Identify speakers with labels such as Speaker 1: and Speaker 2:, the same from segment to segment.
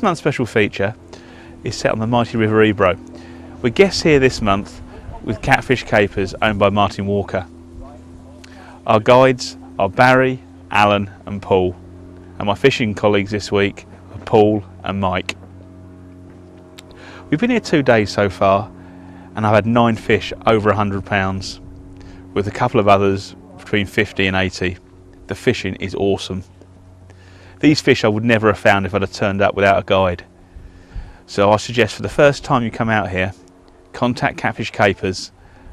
Speaker 1: month's special feature is set on the mighty River Ebro. We're guests here this month with Catfish Capers owned by Martin Walker. Our guides are Barry, Alan and Paul, and my fishing colleagues this week are Paul and Mike. We've been here 2 days so far and I've had 9 fish over £100, with a couple of others between 50 and 80. The fishing is awesome. These fish I would never have found if I'd have turned up without a guide. So I suggest for the first time you come out here, contact Catfish Capers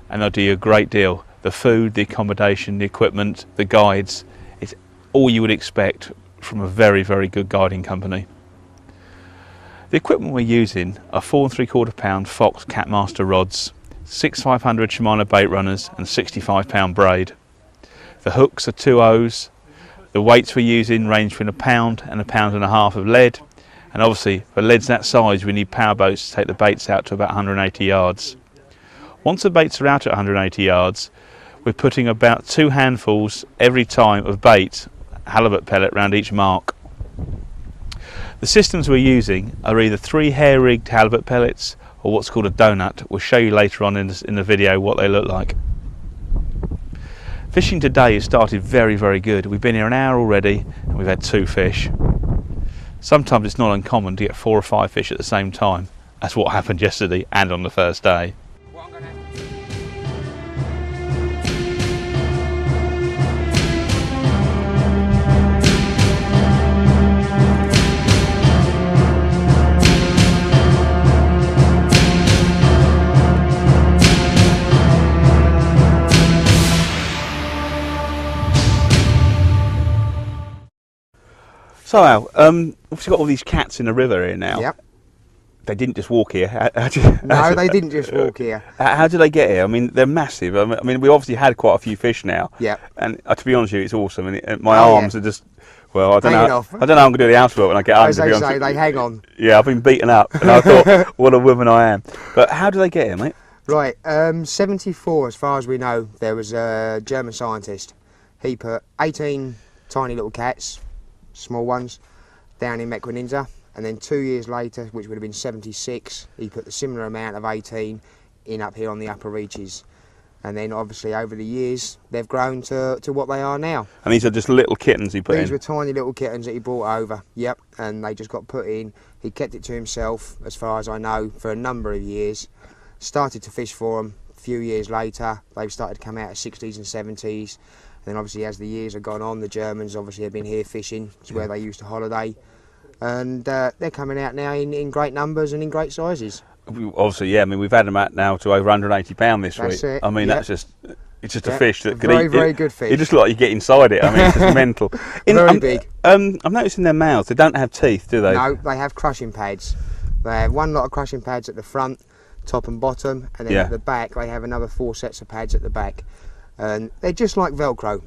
Speaker 1: and they'll do you a great deal. The food, the accommodation, the equipment, the guides, it's all you would expect from a very, very good guiding company. The equipment we're using are 4 3/4 pound Fox Catmaster rods, 6 500 Shimano bait runners and 65 pound braid. The hooks are 2 O's. The weights we're using range between £1 and £1.5 of lead, and obviously for leads that size we need power boats to take the baits out to about 180 yards. Once the baits are out at 180 yards, we're putting about 2 handfuls every time of bait, halibut pellet, round each mark. The systems we're using are either 3 hair-rigged halibut pellets or what's called a donut. We'll show you later on in the video what they look like. Fishing today has started very, very good. We've been here an hour already and we've had 2 fish. Sometimes it's not uncommon to get 4 or 5 fish at the same time. That's what happened yesterday and on the first day. So Al, we've got all these cats in the river here now.
Speaker 2: Yep.
Speaker 1: They didn't just walk here.
Speaker 2: No, they didn't just walk here.
Speaker 1: How did they get here? I mean, they're massive. I mean, we obviously had quite a few fish now.
Speaker 2: Yeah.
Speaker 1: And to be honest with you, it's awesome. And my arms are just, well, I don't know.
Speaker 2: Off.
Speaker 1: I don't know how I'm going to do the housework when I get home.
Speaker 2: As they say, they hang on.
Speaker 1: Yeah, I've been beaten up, and I thought, what a woman I am. But how do they get here, mate?
Speaker 2: Right, 74, as far as we know, there was a German scientist. He put 18 tiny little cats, small ones, down in Mequininza, and then 2 years later, which would have been 76, he put the similar amount of 18 in up here on the upper reaches. And then obviously over the years they've grown to what they are now.
Speaker 1: And these are just little kittens he put in?
Speaker 2: These were tiny little kittens that he brought over, yep, and they just got put in. He kept it to himself, as far as I know, for a number of years. Started to fish for them a few years later. They've started to come out of 60s and 70s. And then obviously as the years have gone on, the Germans obviously have been here fishing. It's where they used to holiday. And they're coming out now in great numbers and in great sizes.
Speaker 1: Obviously, yeah. I mean, we've had them out now to over £180 this week.
Speaker 2: It.
Speaker 1: I mean,
Speaker 2: yep.
Speaker 1: that's just, it's just a fish that could
Speaker 2: very,
Speaker 1: eat.
Speaker 2: Very good fish.
Speaker 1: You just look like you get inside it. I mean, it's just mental.
Speaker 2: Very big.
Speaker 1: I've noticed in their mouths they don't have teeth, do they?
Speaker 2: No, they have crushing pads. They have one lot of crushing pads at the front, top and bottom, and then at the back they have another 4 sets of pads at the back. And they're just like Velcro.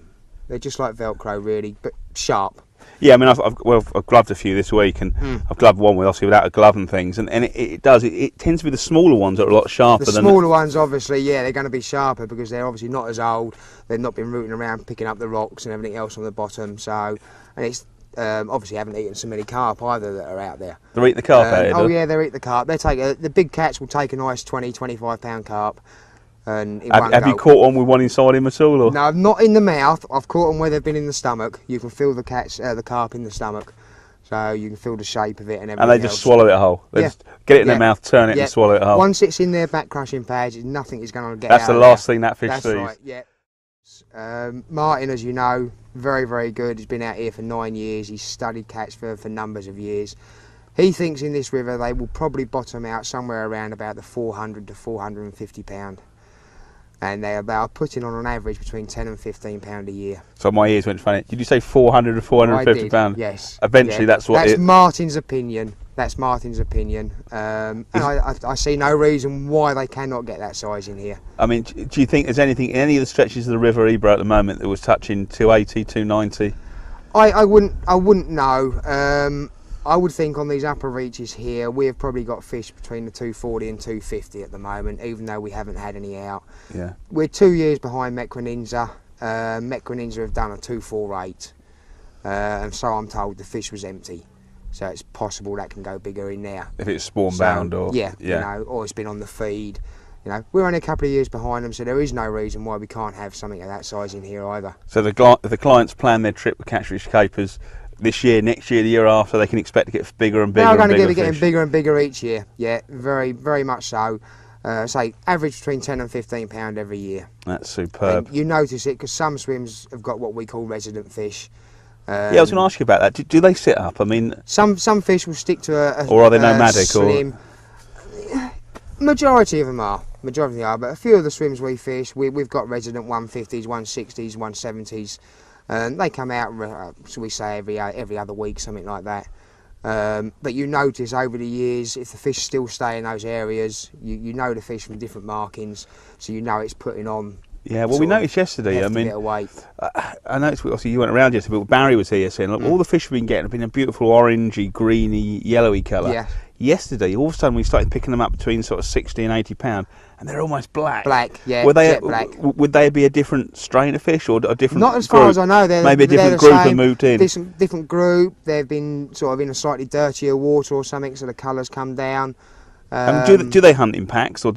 Speaker 2: They're just like Velcro, really, but sharp.
Speaker 1: Yeah, I mean, I've gloved a few this week, and I've gloved one obviously without a glove and things, and it tends to be the smaller ones that are a lot sharper.
Speaker 2: The smaller ones, obviously, yeah, they're going to be sharper because they're obviously not as old. They've not been rooting around picking up the rocks and everything else on the bottom. So, and it's obviously haven't eaten so many carp either that are out there.
Speaker 1: They're eating the carp out here.
Speaker 2: Oh yeah, they eat the carp. They take the big cats will take a nice 20-25 pound carp. And
Speaker 1: have you caught on with one inside him at all? Or?
Speaker 2: No, not in the mouth. I've caught them where they've been in the stomach. You can feel the carp in the stomach, so you can feel the shape of it and everything. And
Speaker 1: they just swallow it whole. They just get it in their mouth, turn it, and swallow it whole.
Speaker 2: Once it's in their back crushing pads, nothing is going to get out.
Speaker 1: That's the last thing that fish sees.
Speaker 2: That's right. Yeah. Martin, as you know, very, very good. He's been out here for 9 years. He's studied cats for numbers of years. He thinks in this river they will probably bottom out somewhere around about the 400 to 450 pound. And they are putting on average between 10 and 15 pound a year. So
Speaker 1: my ears went funny. Did you say 400 to 450 pound?
Speaker 2: Yes.
Speaker 1: Eventually, that's what.
Speaker 2: That's Martin's opinion. That's Martin's opinion. And I see no reason why they cannot get that size in here.
Speaker 1: I mean, do you think there's anything in any of the stretches of the River Ebro at the moment that was touching 280, 290?
Speaker 2: I wouldn't know. I would think on these upper reaches here, we've probably got fish between the 240 and 250 at the moment, even though we haven't had any out.
Speaker 1: Yeah.
Speaker 2: We're 2 years behind Mequininza. Mequininza have done a 248, and so I'm told the fish was empty. so it's possible that can go bigger in there.
Speaker 1: If it's spawn bound, or
Speaker 2: yeah, you know, or it's been on the feed. You know, we're only a couple of years behind them, so there is no reason why we can't have something of that size in here either.
Speaker 1: So the clients plan their trip with catfish capers this year, next year, the year after, they can expect to get bigger and bigger.
Speaker 2: They're going to
Speaker 1: be
Speaker 2: getting bigger and bigger each year. Yeah, very, very much so. Say average between 10 and 15 pound every year.
Speaker 1: That's superb.
Speaker 2: And you notice it because some swims have got what we call resident fish.
Speaker 1: Yeah, I was going to ask you about that. Do they sit up? I mean,
Speaker 2: some fish will stick to a
Speaker 1: or are they nomadic?
Speaker 2: Slim. Majority of them are. Majority are, but a few of the swims we fish, we've got resident 150s, 160s, 170s. They come out, so we say every other week, something like that. But you notice over the years, if the fish still stay in those areas, you know the fish from different markings, so you know it's putting on.
Speaker 1: Yeah, well, we noticed yesterday. I mean, I noticed. Obviously, you went around yesterday, but Barry was here saying, look, all the fish we've been getting have been a beautiful orangey, greeny, yellowy colour.
Speaker 2: Yeah.
Speaker 1: Yesterday, all of a sudden, we started picking them up between sort of 60 and 80 pound, and they're almost black.
Speaker 2: Black, yeah.
Speaker 1: Jet
Speaker 2: black.
Speaker 1: Would they be a different strain of fish or a different?
Speaker 2: Not as
Speaker 1: group?
Speaker 2: far as I know.
Speaker 1: Maybe a different group have moved in.
Speaker 2: Different group. They've been sort of in a slightly dirtier water or something, so the colours come down.
Speaker 1: Do they hunt in packs, or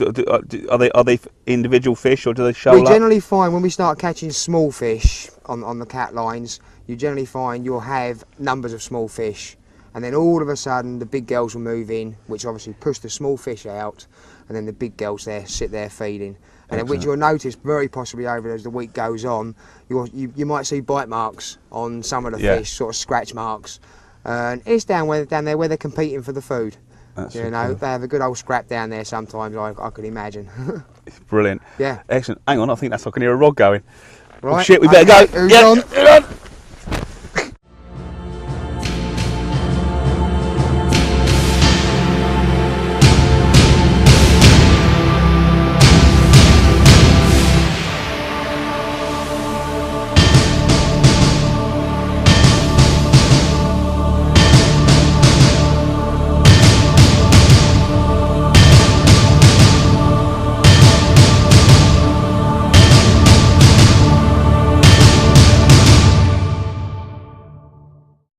Speaker 1: are they individual fish, or do they show up?
Speaker 2: We generally find when we start catching small fish on the cat lines, you generally find you'll have numbers of small fish, and then all of a sudden the big girls will move in, which obviously push the small fish out, and then the big girls sit there feeding. And then which you'll notice very possibly over as the week goes on, you might see bite marks on some of the fish, sort of scratch marks, and it's down there where they're competing for the food.
Speaker 1: That's
Speaker 2: you know, they have a good old scrap down there sometimes, I could imagine.
Speaker 1: It's brilliant.
Speaker 2: Yeah.
Speaker 1: Excellent. Hang on, I think I can hear a rod going.
Speaker 2: Right.
Speaker 1: Oh, shit, we better go.
Speaker 2: Who's on?